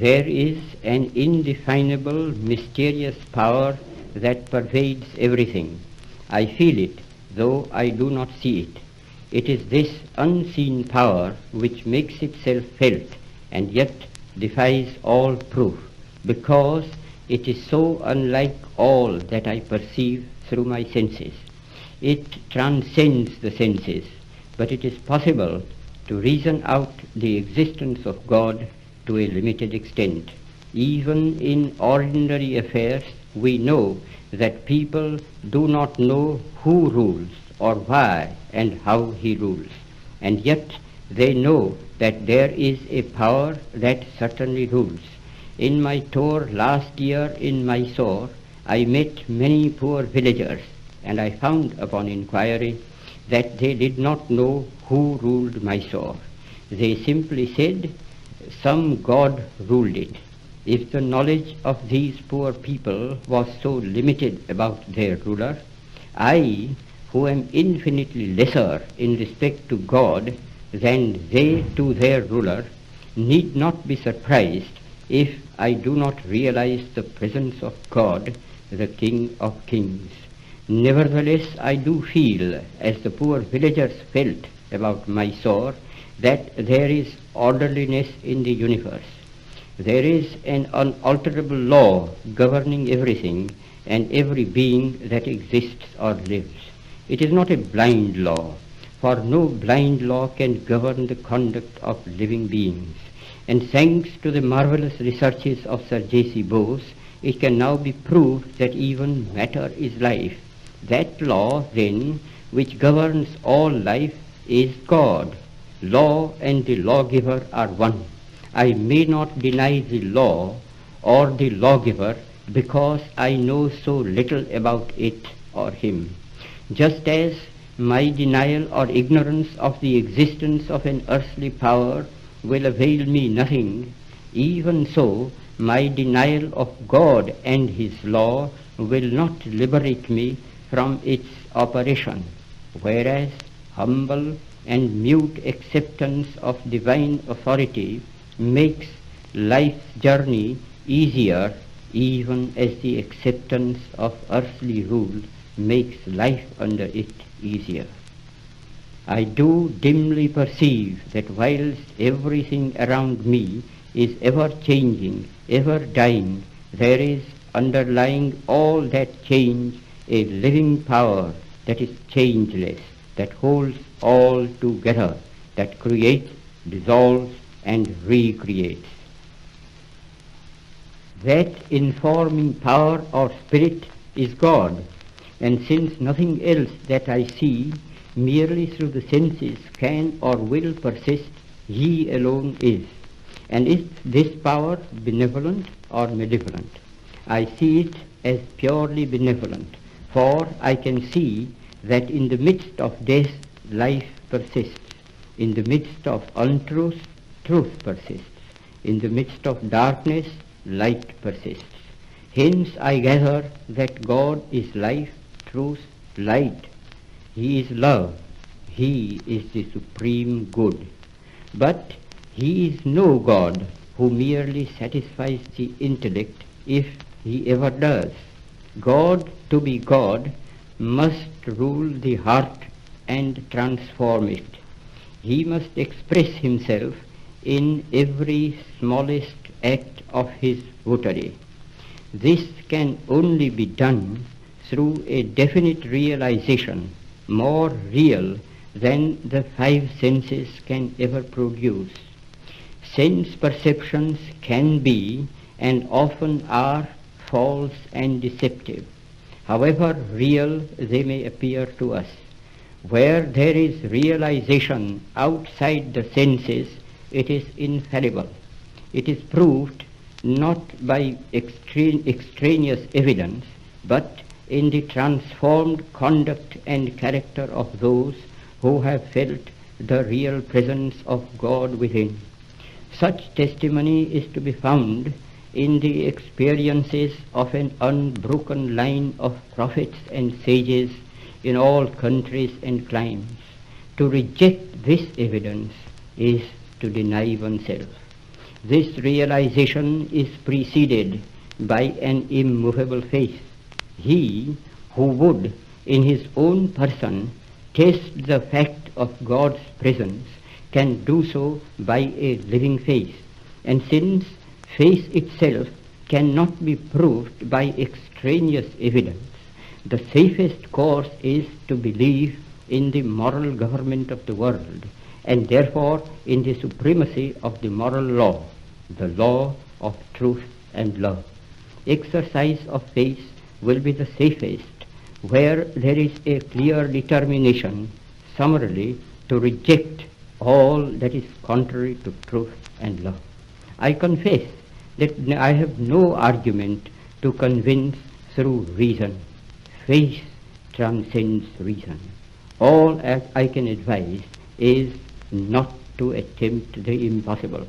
There is an indefinable, mysterious power that pervades everything. I feel it, though I do not see it. It is this unseen power which makes itself felt and yet defies all proof, because it is so unlike all that I perceive through my senses. It transcends the senses, but it is possible to reason out the existence of God to a limited extent. Even in ordinary affairs, we know that people do not know who rules or why and how he rules, and yet they know that there is a power that certainly rules. In my tour last year in Mysore, I met many poor villagers, and I found upon inquiry that they did not know who ruled Mysore. They simply said, some God ruled it. If the knowledge of these poor people was so limited about their ruler, I, who am infinitely lesser in respect to God than they to their ruler, need not be surprised if I do not realize the presence of God, the King of Kings. Nevertheless, I do feel, as the poor villagers felt about Mysore, that there is orderliness in the universe. There is an unalterable law governing everything and every being that exists or lives. It is not a blind law, for no blind law can govern the conduct of living beings. And thanks to the marvelous researches of Sir J.C. Bose, it can now be proved that even matter is life. That law, then, which governs all life is God. Law and the lawgiver are one. I may not deny the law or the lawgiver because I know so little about it or him. Just as my denial or ignorance of the existence of an earthly power will avail me nothing, even so my denial of God and his law will not liberate me from its operation, whereas humble and mute acceptance of divine authority makes life's journey easier, even as the acceptance of earthly rule makes life under it easier. I do dimly perceive that whilst everything around me is ever changing, ever dying, there is underlying all that change a living power that is changeless, that holds all together, that creates, dissolves, and recreates. That informing power or spirit is God, and since nothing else that I see merely through the senses can or will persist, he alone is. And is this power benevolent or malevolent? I see it as purely benevolent, for I can see that in the midst of death, life persists. In the midst of untruth, truth persists. In the midst of darkness, light persists. Hence I gather that God is life, truth, light. He is love. He is the supreme good. But he is no God who merely satisfies the intellect, if he ever does. God, to be God, must rule the heart and transform it. He must express himself in every smallest act of his votary. This can only be done through a definite realization, more real than the five senses can ever produce. Sense perceptions can be and often are false and deceptive, however real they may appear to us. Where there is realization outside the senses, it is infallible. It is proved not by extraneous evidence, but in the transformed conduct and character of those who have felt the real presence of God within. Such testimony is to be found in the experiences of an unbroken line of prophets and sages in all countries and climes. To reject this evidence is to deny oneself. This realization is preceded by an immovable faith. He who would in his own person test the fact of God's presence can do so by a living faith. And since faith itself cannot be proved by extraneous evidence, the safest course is to believe in the moral government of the world, and therefore in the supremacy of the moral law, the law of truth and love. Exercise of faith will be the safest where there is a clear determination, summarily, to reject all that is contrary to truth and love. I confess that I have no argument to convince through reason. Faith transcends reason. All I can advise is not to attempt the impossible.